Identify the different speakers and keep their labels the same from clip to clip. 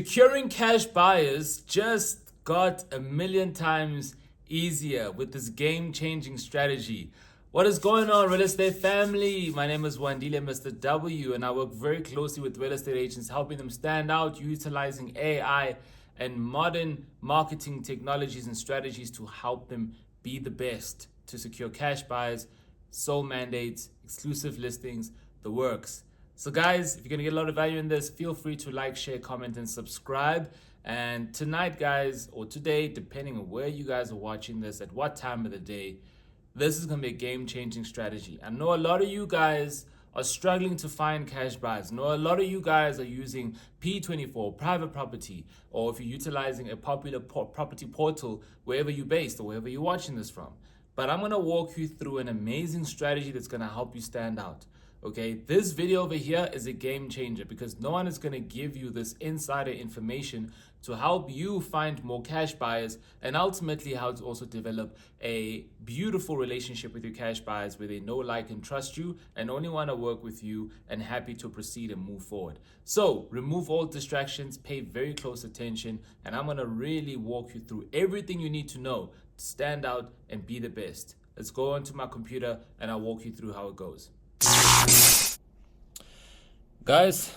Speaker 1: Securing cash buyers just got a million times easier with this game-changing strategy. What is going on, real estate family? My name is Wandile Mr. W, and I work very closely with real estate agents, helping them stand out, utilizing AI and modern marketing technologies and strategies to help them be the best to secure cash buyers, sold mandates, exclusive listings, the works. So guys, if you're going to get a lot of value in this, feel free to like, share, comment, and subscribe. And tonight, guys, or today, depending on where you guys are watching this, at what time of the day, this is going to be a game-changing strategy. I know a lot of you guys are struggling to find cash buyers. I know a lot of you guys are using P24, private property, or if you're utilizing a popular property portal, wherever you're based or wherever you're watching this from. But I'm going to walk you through an amazing strategy that's going to help you stand out. Okay, this video over here is a game changer because no one is going to give you this insider information to help you find more cash buyers and ultimately how to also develop a beautiful relationship with your cash buyers where they know, like, and trust you and only want to work with you and happy to proceed and move forward. So remove all distractions, pay very close attention, and I'm going to really walk you through everything you need to know to stand out and be the best. Let's go onto my computer and I'll walk you through how it goes. Guys,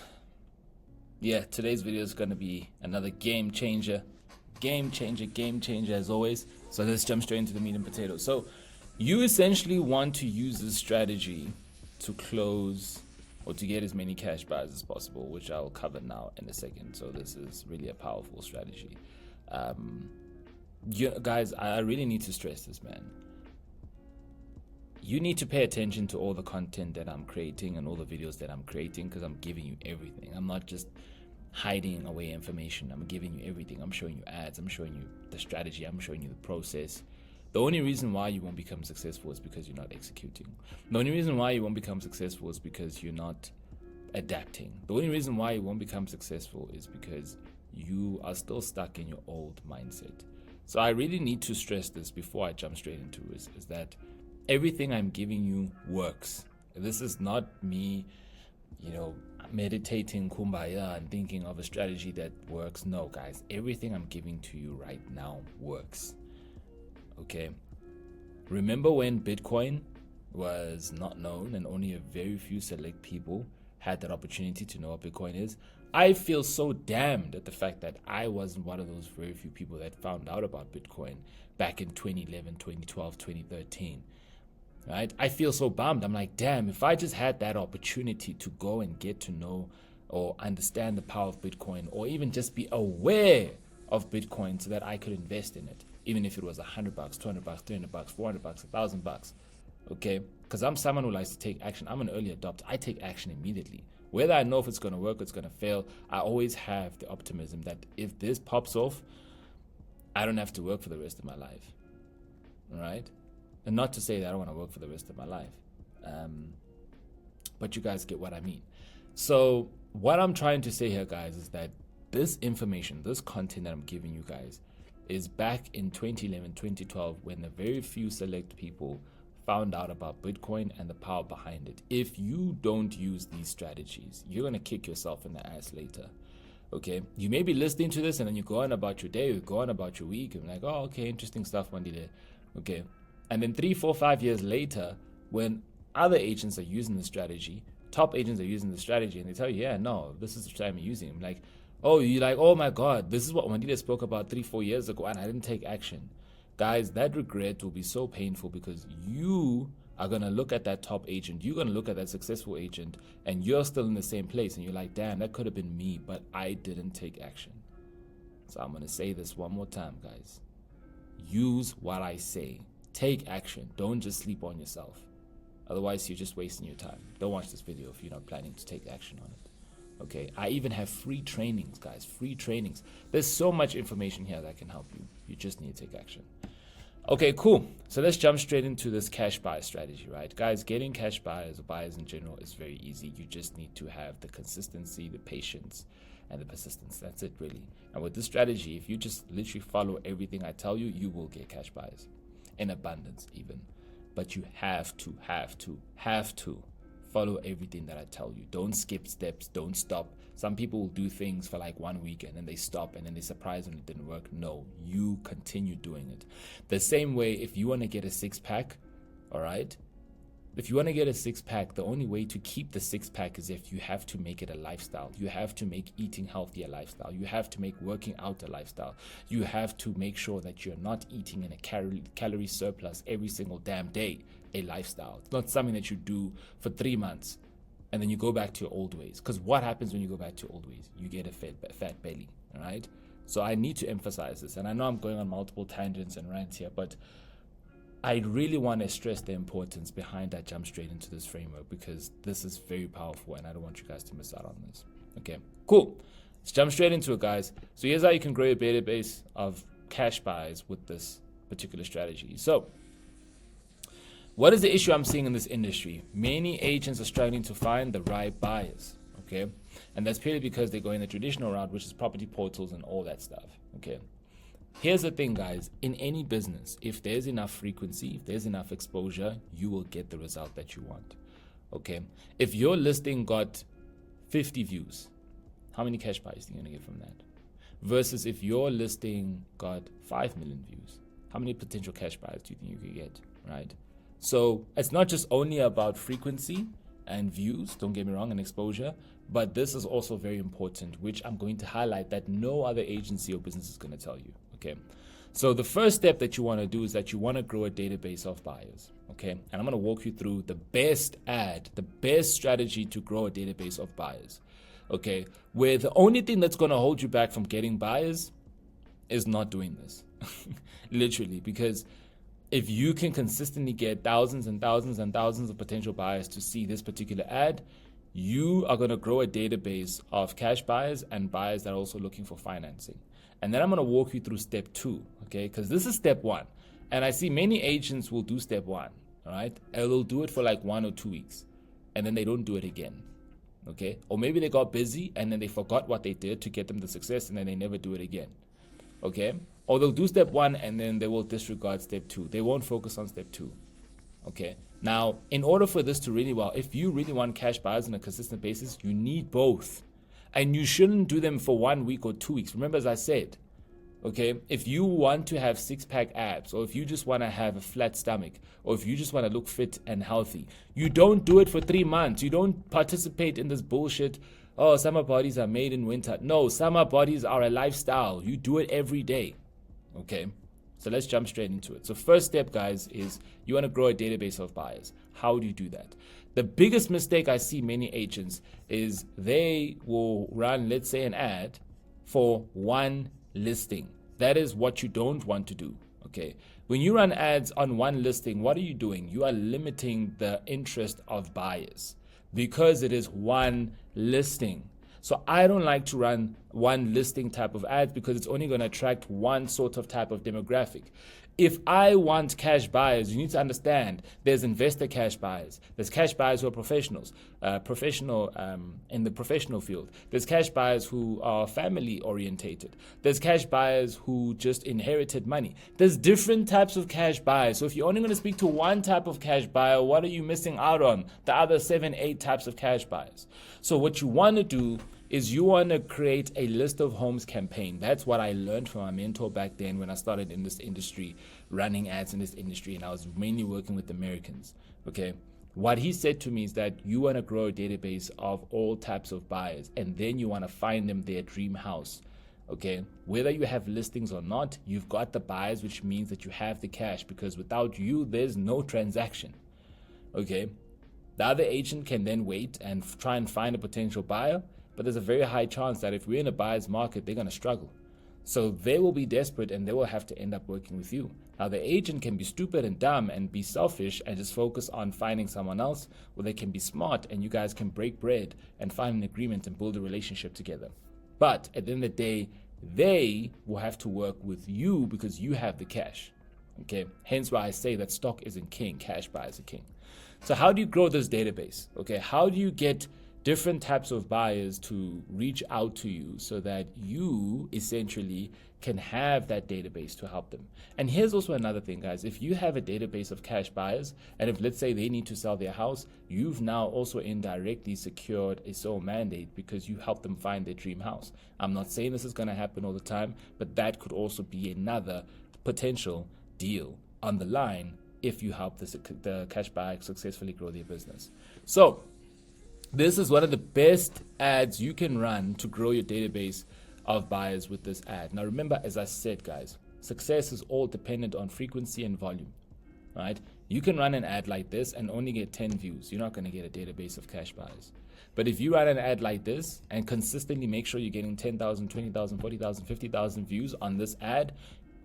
Speaker 1: yeah, today's video is going to be another game changer as always. So let's jump straight into the meat and potatoes. So you essentially want to use this strategy to close or to get as many cash buyers as possible, which I'll cover now in a second. So this is really a powerful strategy. Guys, I really need to stress this, man. You need to pay attention to all the content that I'm creating and all the videos that I'm creating because I'm giving you everything. I'm not just hiding away information. I'm giving you everything. I'm showing you ads. I'm showing you the strategy. I'm showing you the process. The only reason why you won't become successful is because you're not executing. The only reason why you won't become successful is because you're not adapting. The only reason why you won't become successful is because you are still stuck in your old mindset. So I really need to stress this before I jump straight into it, is that everything I'm giving you works. This is not me, meditating kumbaya and thinking of a strategy that works. No, guys, everything I'm giving to you right now works. Okay? Remember when Bitcoin was not known and only a very few select people had that opportunity to know what Bitcoin is? I feel so damned at the fact that I wasn't one of those very few people that found out about Bitcoin back in 2011, 2012, 2013. Right? I feel so bummed. I'm like, damn, if I just had that opportunity to go and get to know or understand the power of Bitcoin, or even just be aware of Bitcoin so that I could invest in it, even if it was $100, $200, $300, $400, $1,000. Okay? Because I'm someone who likes to take action. I'm an early adopter. I take action immediately. Whether I know if it's going to work or it's going to fail, I always have the optimism that if this pops off, I don't have to work for the rest of my life. All right? And not to say that I don't want to work for the rest of my life. But you guys get what I mean. So what I'm trying to say here, guys, is that this information, this content that I'm giving you guys is back in 2011, 2012, when the very few select people found out about Bitcoin and the power behind it. If you don't use these strategies, you're going to kick yourself in the ass later. Okay? You may be listening to this and then you go on about your day, you go on about your week, and like, oh, okay, interesting stuff, Wandile. Okay? And then 3, 4, 5 years later, when other agents are using the strategy, top agents are using the strategy, and they tell you, yeah, no, this is the strategy I'm using. I'm like, oh, you're like, oh my God, this is what Wandile spoke about 3, 4 years ago, and I didn't take action. Guys, that regret will be so painful because you are going to look at that top agent, you're going to look at that successful agent, and you're still in the same place, and you're like, damn, that could have been me, but I didn't take action. So I'm going to say this one more time, guys. Use what I say. Take action. Don't just sleep on yourself. Otherwise, you're just wasting your time. Don't watch this video if you're not planning to take action on it. Okay? I even have free trainings, guys. Free trainings. There's so much information here that can help you. You just need to take action. Okay, cool. So let's jump straight into this cash buyer strategy, right? Guys, getting cash buyers or buyers in general is very easy. You just need to have the consistency, the patience, and the persistence. That's it, really. And with this strategy, if you just literally follow everything I tell you, you will get cash buyers. In abundance even. But you have to follow everything that I tell you. Don't skip steps. Don't stop. Some people will do things for like 1 week and then they stop and then they're surprised when it didn't work. No, you continue doing it. The same way, if you want to get a six-pack, all right? If you want to get a six-pack, the only way to keep the six-pack is if you have to make it a lifestyle. You have to make eating healthy a lifestyle. You have to make working out a lifestyle. You have to make sure that you're not eating in a calorie surplus every single damn day a lifestyle. It's not something that you do for 3 months and then you go back to your old ways. Because what happens when you go back to your old ways? You get a fat belly, all right? So I need to emphasize this. And I know I'm going on multiple tangents and rants here, but I really want to stress the importance behind that jump straight into this framework, because this is very powerful and I don't want you guys to miss out on this. Okay, cool. Let's jump straight into it, guys. So here's how you can grow a database of cash buys with this particular strategy. So what is the issue I'm seeing in this industry? Many agents are struggling to find the right buyers, okay? And that's purely because they're going the traditional route, which is property portals and all that stuff, okay? Here's the thing, guys. In any business, if there's enough frequency, if there's enough exposure, you will get the result that you want, okay? If your listing got 50 views, how many cash buys are you going to get from that? Versus if your listing got 5 million views, how many potential cash buys do you think you could get, right? So it's not just only about frequency and views, don't get me wrong, and exposure, but this is also very important, which I'm going to highlight that no other agency or business is going to tell you, okay? So the first step that you want to do is that you want to grow a database of buyers, okay? And I'm going to walk you through the best strategy to grow a database of buyers, okay? Where the only thing that's going to hold you back from getting buyers is not doing this, literally, because if you can consistently get thousands and thousands and thousands of potential buyers to see this particular ad, you are going to grow a database of cash buyers and buyers that are also looking for financing. And then I'm going to walk you through step 2, okay? Because this is step 1. And I see many agents will do step 1, all right? And they'll do it for like 1 or 2 weeks, and then they don't do it again, okay? Or maybe they got busy and then they forgot what they did to get them the success, and then they never do it again, okay? Or they'll do step 1 and then they will disregard step 2. They won't focus on step 2. Okay. Now, in order for this to really well, if you really want cash buyers on a consistent basis, you need both. And you shouldn't do them for 1 week or 2 weeks. Remember, as I said, okay, if you want to have six-pack abs, or if you just want to have a flat stomach, or if you just want to look fit and healthy, you don't do it for 3 months. You don't participate in this bullshit. Oh, summer bodies are made in winter. No, summer bodies are a lifestyle. You do it every day. Okay, so let's jump straight into it. So first step, guys, is you want to grow a database of buyers. How do you do that? The biggest mistake I see many agents is they will run, let's say, an ad for one listing. That is what you don't want to do, okay? When you run ads on one listing, what are you doing? You are limiting the interest of buyers because it is one listing. So I don't like to run one listing type of ads because it's only going to attract one sort of type of demographic. If I want cash buyers, you need to understand there's investor cash buyers. There's cash buyers who are professionals, in the professional field. There's cash buyers who are family orientated. There's cash buyers who just inherited money. There's different types of cash buyers. So if you're only going to speak to one type of cash buyer, what are you missing out on? The other 7, 8 types of cash buyers. So what you want to do is you want to create a list of homes campaign. That's what I learned from my mentor back then when I started in this industry, running ads in this industry, and I was mainly working with Americans, okay? What he said to me is that you want to grow a database of all types of buyers, and then you want to find them their dream house, okay? Whether you have listings or not, you've got the buyers, which means that you have the cash, because without you, there's no transaction, okay? The other agent can then wait and try and find a potential buyer, but there's a very high chance that if we're in a buyer's market, they're going to struggle. So they will be desperate and they will have to end up working with you. Now, the agent can be stupid and dumb and be selfish and just focus on finding someone else, or they can be smart and you guys can break bread and find an agreement and build a relationship together. But at the end of the day, they will have to work with you because you have the cash. Okay, hence why I say that stock isn't king, cash buy is a king. So how do you grow this database? Okay, how do you get different types of buyers to reach out to you so that you essentially can have that database to help them. And here's also another thing, guys. If you have a database of cash buyers, and if let's say they need to sell their house, you've now also indirectly secured a sole mandate because you helped them find their dream house. I'm not saying this is going to happen all the time, but that could also be another potential deal on the line if you help the cash buyer successfully grow their business. So this is one of the best ads you can run to grow your database of buyers with this ad. Now remember, as I said, guys, success is all dependent on frequency and volume, right? You can run an ad like this and only get 10 views. You're not going to get a database of cash buyers. But if you run an ad like this and consistently make sure you're getting 10,000, 20,000, 40,000, 50,000 views on this ad,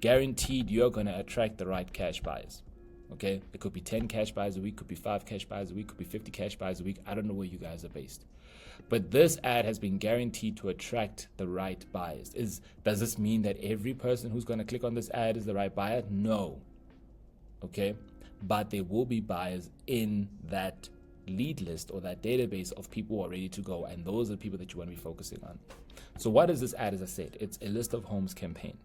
Speaker 1: guaranteed you're going to attract the right cash buyers. Okay, it could be 10 cash buyers a week, could be 5 cash buyers a week, could be 50 cash buyers a week. I don't know where you guys are based. But this ad has been guaranteed to attract the right buyers. Does this mean that every person who's going to click on this ad is the right buyer? No. Okay, but there will be buyers in that lead list or that database of people who are ready to go, and those are the people that you want to be focusing on. So what is this ad? As I said, it's a list of homes campaign.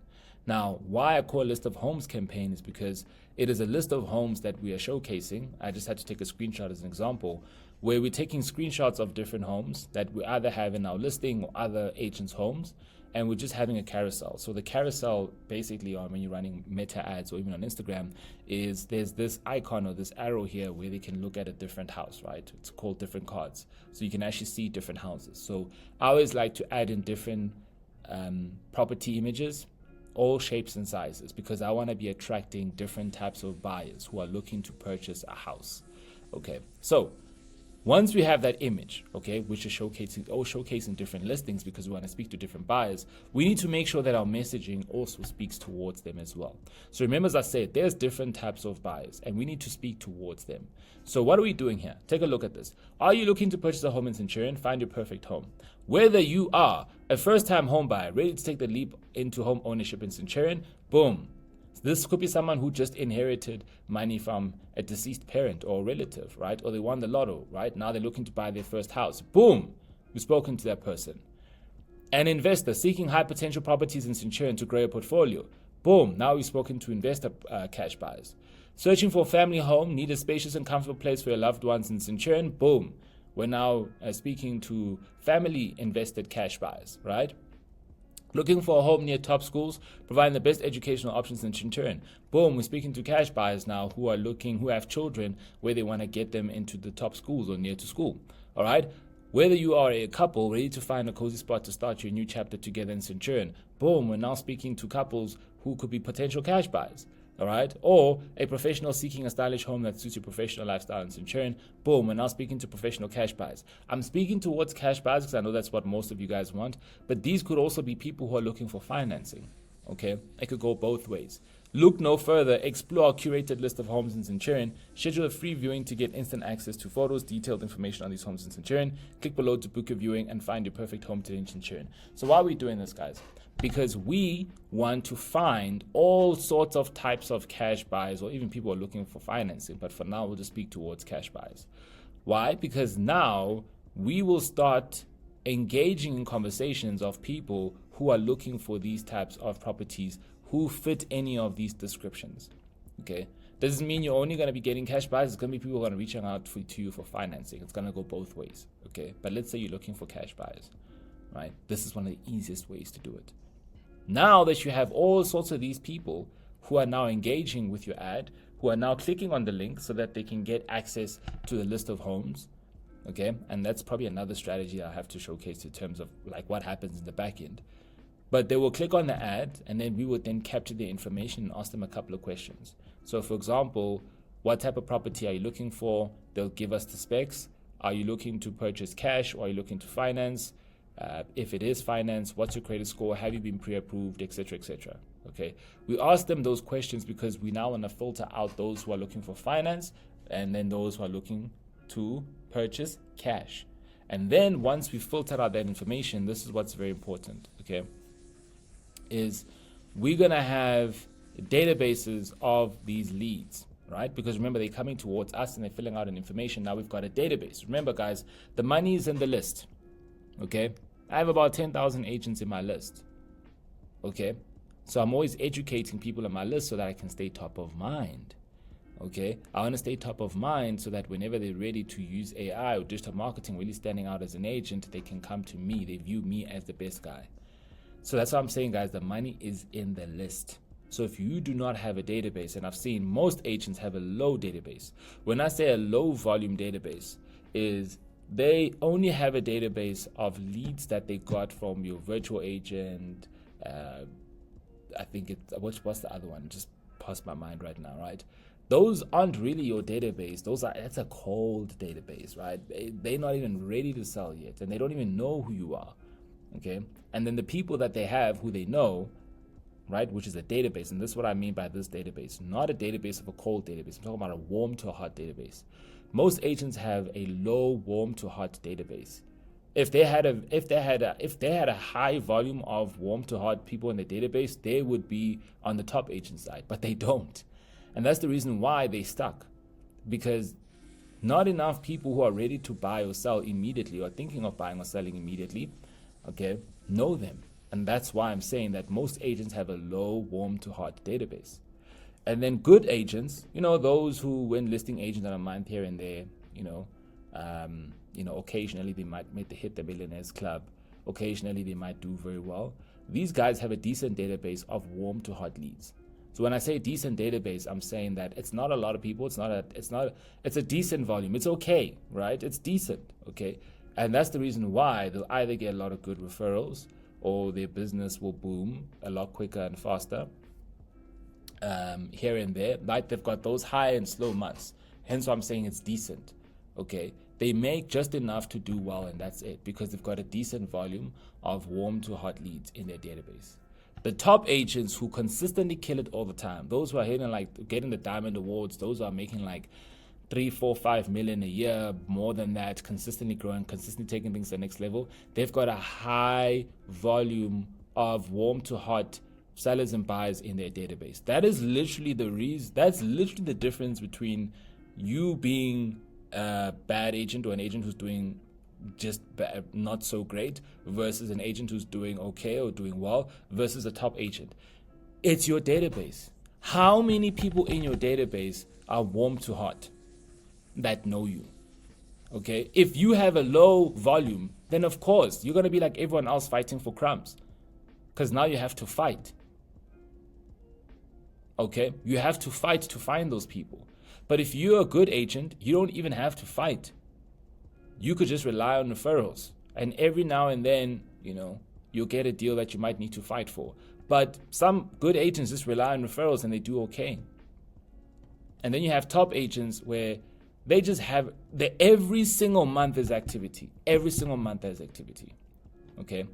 Speaker 1: Now, why I call a list of homes campaign is because it is a list of homes that we are showcasing. I just had to take a screenshot as an example, where we're taking screenshots of different homes that we either have in our listing or other agents' homes, and we're just having a carousel. So the carousel, basically, on when you're running meta ads or even on Instagram, is there's this icon or this arrow here where they can look at a different house, right? It's called different cards. So you can actually see different houses. So I always like to add in different property images, all shapes and sizes, because I want to be attracting different types of buyers who are looking to purchase a house. Okay, so once we have that image, okay, which is showcasing different listings because we want to speak to different buyers, we need to make sure that our messaging also speaks towards them as well. So remember, as I said, there's different types of buyers and we need to speak towards them. So what are we doing here? Take a look at this. Are you looking to purchase a home in Centurion? Find your perfect home. Whether you are a first-time home buyer ready to take the leap into home ownership in Centurion, boom. This could be someone who just inherited money from a deceased parent or relative, right? Or they won the lotto, right? Now they're looking to buy their first house. Boom, we've spoken to that person. An investor seeking high potential properties in Centurion to grow a portfolio. Boom, now we've spoken to investor cash buyers. Searching for a family home, need a spacious and comfortable place for your loved ones in Centurion. Boom, we're now speaking to family invested cash buyers, right? Looking for a home near top schools, providing the best educational options in Centurion. Boom, we're speaking to cash buyers now who have children where they want to get them into the top schools or near to school. All right. Whether you are a couple ready to find a cozy spot to start your new chapter together in Centurion. Boom, we're now speaking to couples who could be potential cash buyers. All right, or a professional seeking a stylish home that suits your professional lifestyle in Centurion. Boom, we're now speaking to professional cash buyers. I'm speaking towards cash buyers because I know that's what most of you guys want, but these could also be people who are looking for financing. Okay, it could go both ways. Look no further. Explore our curated list of homes in Centurion. Schedule a free viewing to get instant access to photos, detailed information on these homes in Centurion. Click below to book a viewing and find your perfect home today in Centurion. So why are we doing this, guys? Because we want to find all sorts of types of cash buyers or even people who are looking for financing. But for now, we'll just speak towards cash buyers. Why? Because now we will start engaging in conversations of people who are looking for these types of properties who fit any of these descriptions. Okay, doesn't mean you're only going to be getting cash buyers. It's going to be people who are going to reach out to you for financing. It's going to go both ways. Okay, but let's say you're looking for cash buyers, right? This is one of the easiest ways to do it. Now that you have all sorts of these people who are now engaging with your ad, who are now clicking on the link so that they can get access to the list of homes, okay? And that's probably another strategy I have to showcase in terms of like what happens in the back end. But they will click on the ad and then we would then capture their information and ask them a couple of questions. So for example, what type of property are you looking for? They'll give us the specs. Are you looking to purchase cash or are you looking to finance? If it is finance, what's your credit score? Have you been pre-approved, etc., etc. Okay, we ask them those questions because we now want to filter out those who are looking for finance and then those who are looking to purchase cash. And then once we filter out that information, this is what's very important, okay, is we're going to have databases of these leads, right? Because remember, they're coming towards us and they're filling out an information. Now we've got a database. Remember, guys, the money is in the list, okay? I have about 10,000 agents in my list, okay? So I'm always educating people on my list so that I can stay top of mind. Okay, I want to stay top of mind so that whenever they're ready to use AI or digital marketing, really standing out as an agent, they can come to me. They view me as the best guy. So that's what I'm saying, guys. The money is in the list. So if you do not have a database, and I've seen most agents have a low database. When I say a low volume database, is they only have a database of leads that they got from your virtual agent. I think what's the other one? Just passed my mind right now, right? Those aren't really your database. That's a cold database, right? They're not even ready to sell yet, and they don't even know who you are. Okay, and then the people that they have who they know, right, which is a database, and this is what I mean by this database, not a database of a cold database. I'm talking about a warm to a hot database. Most agents have a low warm to hot database. If they had a high volume of warm to hot people in the database, they would be on the top agent side, but they don't. And that's the reason why they stuck, because not enough people who are ready to buy or sell immediately or thinking of buying or selling immediately, okay, know them. And that's why I'm saying that most agents have a low warm to hot database. And then good agents, those who, when listing agents on a month here and there, occasionally they might hit the millionaires club. Occasionally they might do very well. These guys have a decent database of warm to hot leads. So when I say decent database, I'm saying that it's not a lot of people. It's a decent volume. It's okay, right? It's decent, okay? And that's the reason why they'll either get a lot of good referrals or their business will boom a lot quicker and faster here and there. Like they've got those high and slow months. Hence why I'm saying it's decent, okay? They make just enough to do well, and that's it, because they've got a decent volume of warm to hot leads in their database. The top agents who consistently kill it all the time, those who are getting the diamond awards, those who are making like 3, 4, 5 million a year, more than that, consistently growing, consistently taking things to the next level, they've got a high volume of warm to hot sellers and buyers in their database. That is literally the reason. That's literally the difference between you being a bad agent or an agent who's doing just not so great versus an agent who's doing okay or doing well versus a top agent. It's your database. How many people in your database are warm to hot that know you? Okay, if you have a low volume, then of course you're going to be like everyone else fighting for crumbs, because now you have to fight. Okay, you have to fight to find those people. But if you're a good agent, you don't even have to fight. You could just rely on referrals. And every now and then, you'll get a deal that you might need to fight for. But some good agents just rely on referrals and they do okay. And then you have top agents where they just have every single month is activity. Every single month there's activity. Okay.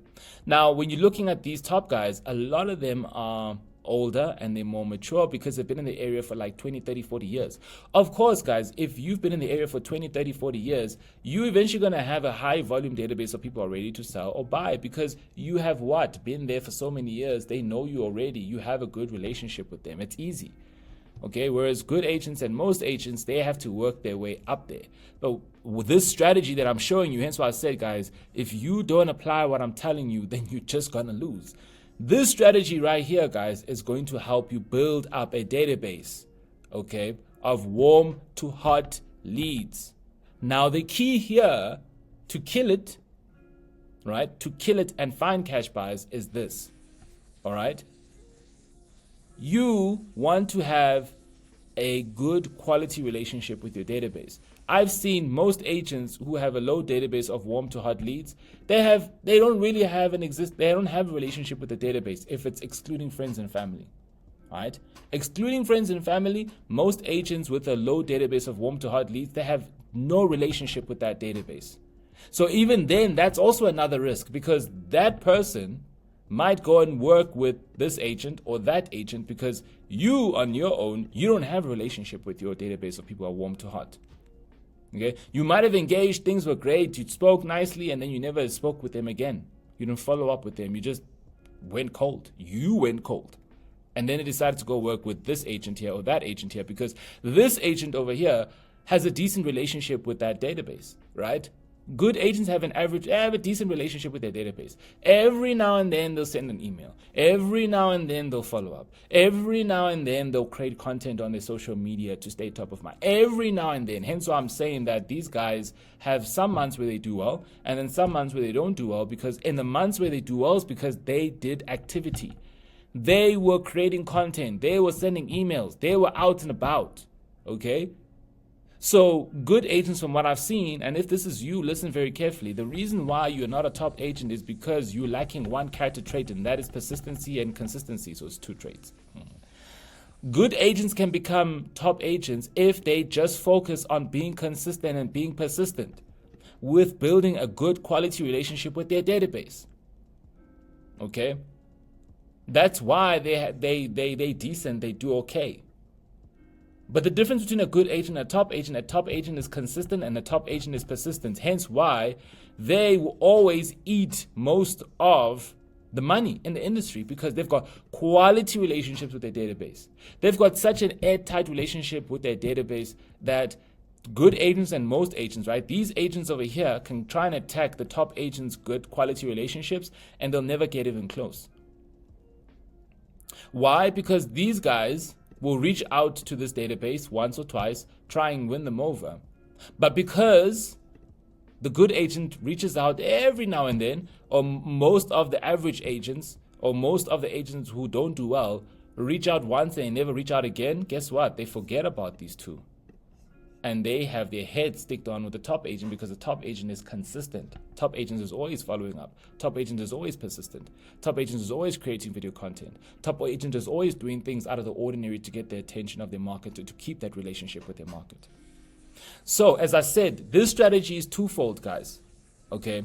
Speaker 1: Now, when you're looking at these top guys, a lot of them are older and they're more mature because they've been in the area for like 20, 30, 40 years. Of course, guys, if you've been in the area for 20, 30, 40 years, you're eventually going to have a high volume database of people who are ready to sell or buy, because you have been there for so many years. They know you already. You have a good relationship with them. It's easy. Okay, whereas good agents and most agents, they have to work their way up there. But with this strategy that I'm showing you, hence why I said, guys, if you don't apply what I'm telling you, then you're just going to lose. This strategy right here, guys, is going to help you build up a database, okay, of warm to hot leads. Now, the key here to kill it, right, to kill it and find cash buys is this, all right? You want to have a good quality relationship with your database. I've seen most agents who have a low database of warm to hot leads, they don't have a relationship with the database if it's excluding friends and family. All right? Excluding friends and family, most agents with a low database of warm to hot leads, they have no relationship with that database. So even then, that's also another risk, because that person might go and work with this agent or that agent because you on your own, you don't have a relationship with your database of people who are warm to hot. Okay, you might have engaged, things were great, you spoke nicely, and then you never spoke with them again. You didn't follow up with them, you just went cold. You went cold. And then they decided to go work with this agent here or that agent here, because this agent over here has a decent relationship with that database, right? Good agents have a decent relationship with their database. Every now and then they'll send an email. Every now and then they'll follow up. Every now and then they'll create content on their social media to stay top of mind. Every now and then. Hence why I'm saying that these guys have some months where they do well and then some months where they don't do well, because in the months where they do well is because they did activity. They were creating content. They were sending emails. They were out and about. Okay? So good agents, from what I've seen, and if this is you, listen very carefully. The reason why you're not a top agent is because you're lacking one character trait, and that is persistency and consistency. So it's 2 traits. Good agents can become top agents if they just focus on being consistent and being persistent with building a good quality relationship with their database. Okay? That's why they decent, they do okay. But the difference between a good agent and a top agent is consistent and a top agent is persistent. Hence why they will always eat most of the money in the industry, because they've got quality relationships with their database. They've got such an airtight relationship with their database that good agents and most agents, right? These agents over here can try and attack the top agents' good quality relationships and they'll never get even close. Why? Because these guys will reach out to this database once or twice, try and win them over. But because the good agent reaches out every now and then, or most of the average agents, or most of the agents who don't do well, reach out once and never reach out again, guess what? They forget about these two. And they have their head sticked on with the top agent, because the top agent is consistent. Top agent is always following up. Top agent is always persistent. Top agent is always creating video content. Top agent is always doing things out of the ordinary to get the attention of their market, to keep that relationship with their market. So, as I said, this strategy is twofold, guys. Okay?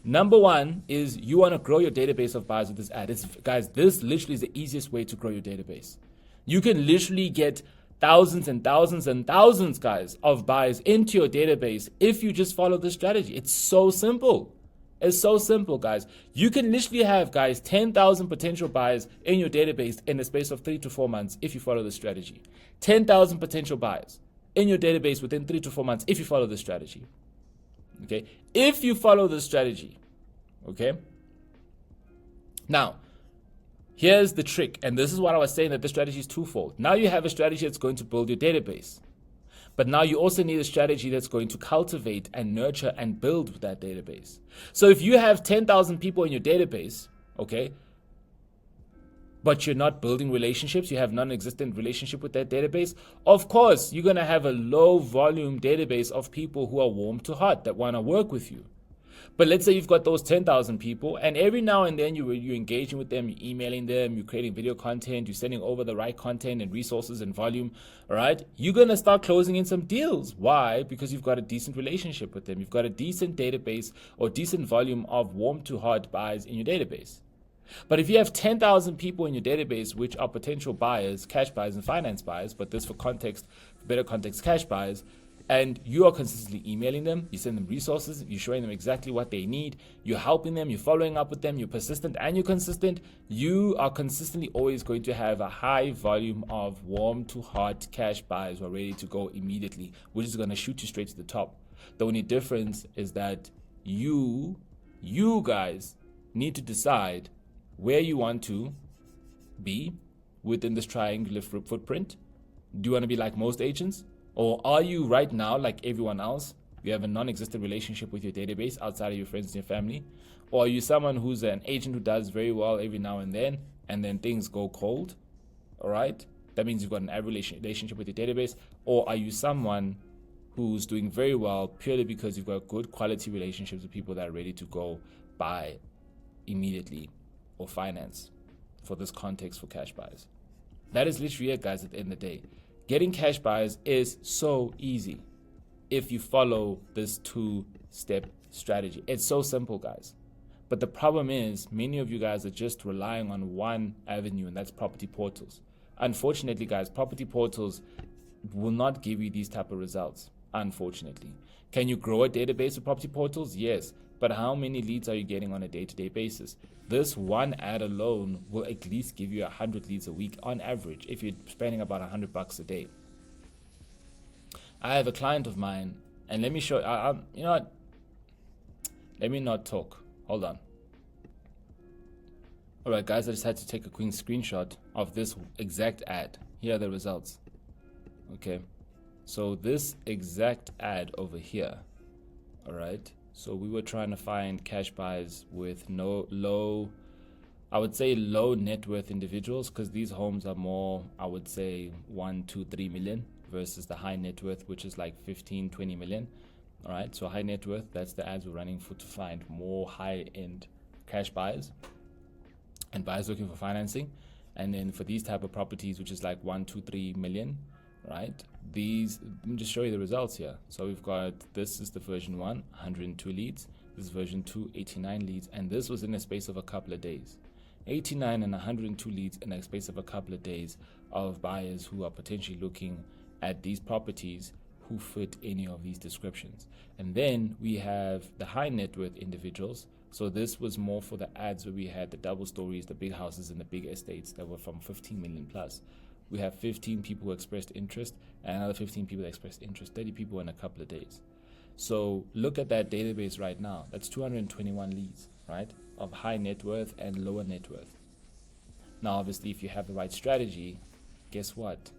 Speaker 1: Number one is you want to grow your database of buyers with this ad. Guys, this literally is the easiest way to grow your database. You can literally get thousands and thousands and thousands, guys, of buyers into your database if you just follow this strategy. It's so simple. It's so simple, guys. You can literally have, guys, 10,000 potential buyers in your database in the space of 3 to 4 months if you follow this strategy. 10,000 potential buyers in your database within 3 to 4 months if you follow this strategy. Okay? If you follow this strategy. Okay? Now, here's the trick, and this is what I was saying, that the strategy is twofold. Now you have a strategy that's going to build your database. But now you also need a strategy that's going to cultivate and nurture and build that database. So if you have 10,000 people in your database, okay, but you're not building relationships, you have non-existent relationship with that database, of course, you're going to have a low volume database of people who are warm to hot that want to work with you. But let's say you've got those 10,000 people, and every now and then you're engaging with them, you're emailing them, you're creating video content, you're sending over the right content and resources and volume, all right? You're going to start closing in some deals. Why? Because you've got a decent relationship with them. You've got a decent database or decent volume of warm to hot buys in your database. But if you have 10,000 people in your database, which are potential buyers, cash buyers and finance buyers, but this for context, for better context, cash buyers, and you are consistently emailing them, you send them resources, you're showing them exactly what they need, you're helping them, you're following up with them, you're persistent and you're consistent, you are consistently always going to have a high volume of warm to hot cash buyers who are ready to go immediately, which is going to shoot you straight to the top. The only difference is that you guys need to decide where you want to be within this triangular footprint. Do you want to be like most agents? Or are you right now like everyone else? You have a non-existent relationship with your database outside of your friends and your family? Or are you someone who's an agent who does very well every now and then things go cold? All right? That means you've got an average relationship with your database. Or are you someone who's doing very well purely because you've got good quality relationships with people that are ready to go buy immediately or finance, for this context, for cash buyers? That is literally it, guys, at the end of the day. Getting cash buyers is so easy if you follow this two-step strategy. It's so simple, guys. But the problem is many of you guys are just relying on one avenue, and that's property portals. Unfortunately, guys, property portals will not give you these type of results, unfortunately. Can you grow a database of property portals? Yes. But how many leads are you getting on a day-to-day basis? This one ad alone will at least give you 100 leads a week on average if you're spending about $100 a day. I have a client of mine, and let me show you know what? Let me not talk. Hold on. Alright guys, I just had to take a quick screenshot of this exact ad. Here are the results. Okay, so this exact ad over here. Alright, so we were trying to find cash buys with low net worth individuals, because these homes are more, I would say 1, 2, 3 million versus the high net worth, which is like 15, 20 million. All right, so high net worth, that's the ads we're running for, to find more high end cash buyers and buyers looking for financing. And then for these type of properties, which is like 1, 2, 3 million, right? These, let me just show you the results here. So we've got, this is the version 1, 102 leads. This is version 2, 89 leads. And this was in a space of a couple of days. 89 and 102 leads in a space of a couple of days of buyers who are potentially looking at these properties who fit any of these descriptions. And then we have the high net worth individuals. So this was more for the ads where we had the double stories, the big houses and the big estates that were from 15 million plus. We have 15 people who expressed interest and another 15 people that expressed interest, 30 people in a couple of days. So look at that database right now. That's 221 leads, right? Of high net worth and lower net worth. Now, obviously, if you have the right strategy, guess what?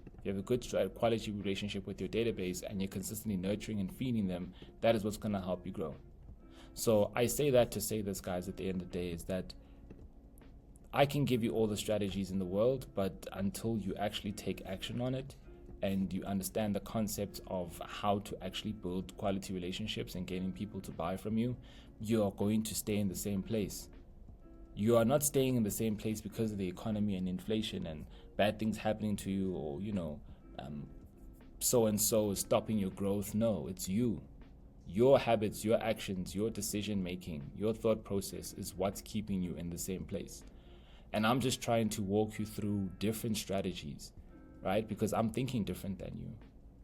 Speaker 1: If you have a good quality relationship with your database and you're consistently nurturing and feeding them, that is what's going to help you grow. So I say that to say this, guys, at the end of the day, is that I can give you all the strategies in the world, but until you actually take action on it and you understand the concepts of how to actually build quality relationships and getting people to buy from you, you are going to stay in the same place. You are not staying in the same place because of the economy and inflation and bad things happening to you, or, so-and-so is stopping your growth. No, it's you. Your habits, your actions, your decision making, your thought process is what's keeping you in the same place. And I'm just trying to walk you through different strategies, right? Because I'm thinking different than you,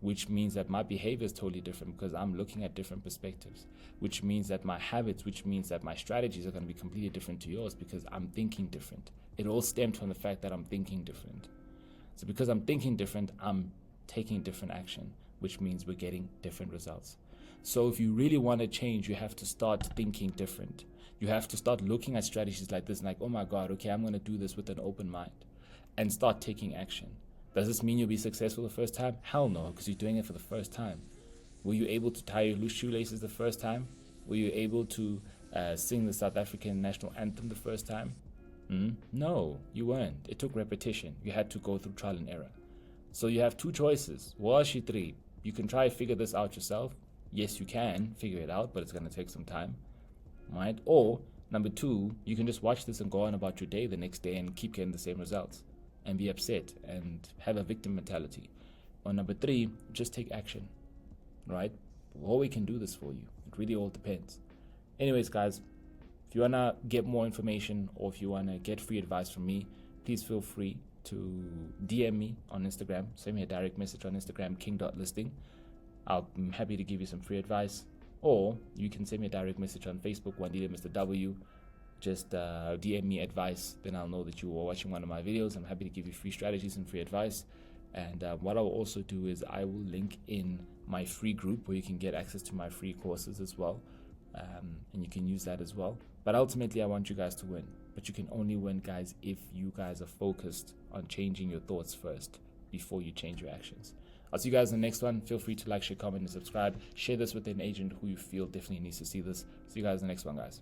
Speaker 1: which means that my behavior is totally different because I'm looking at different perspectives, which means that my habits, which means that my strategies are going to be completely different to yours because I'm thinking different. It all stems from the fact that I'm thinking different. So because I'm thinking different, I'm taking different action, which means we're getting different results. So if you really want to change, you have to start thinking different. You have to start looking at strategies like this and like, oh my God, okay, I'm going to do this with an open mind and start taking action. Does this mean you'll be successful the first time? Hell no, because you're doing it for the first time. Were you able to tie your loose shoelaces the first time? Were you able to sing the South African national anthem the first time? No, you weren't. It took repetition. You had to go through trial and error. So you have two choices. Washi three. You can try to figure this out yourself. Yes, you can figure it out, but it's going to take some time. Right? Or number two, you can just watch this and go on about your day the next day and keep getting the same results and be upset and have a victim mentality. Or number three, just take action. Right? Well, we can do this for you. It really all depends. Anyways, guys, if you want to get more information or if you want to get free advice from me, please feel free to DM me on Instagram. Send me a direct message on Instagram, king.listing. I'm happy to give you some free advice. Or you can send me a direct message on Facebook, Wandile Mr. W. Just DM me advice. Then I'll know that you are watching one of my videos. I'm happy to give you free strategies and free advice. And what I'll also do is I will link in my free group where you can get access to my free courses as well. And you can use that as well. But ultimately, I want you guys to win. But you can only win, guys, if you guys are focused on changing your thoughts first before you change your actions. I'll see you guys in the next one. Feel free to like, share, comment, and subscribe. Share this with an agent who you feel definitely needs to see this. See you guys in the next one, guys.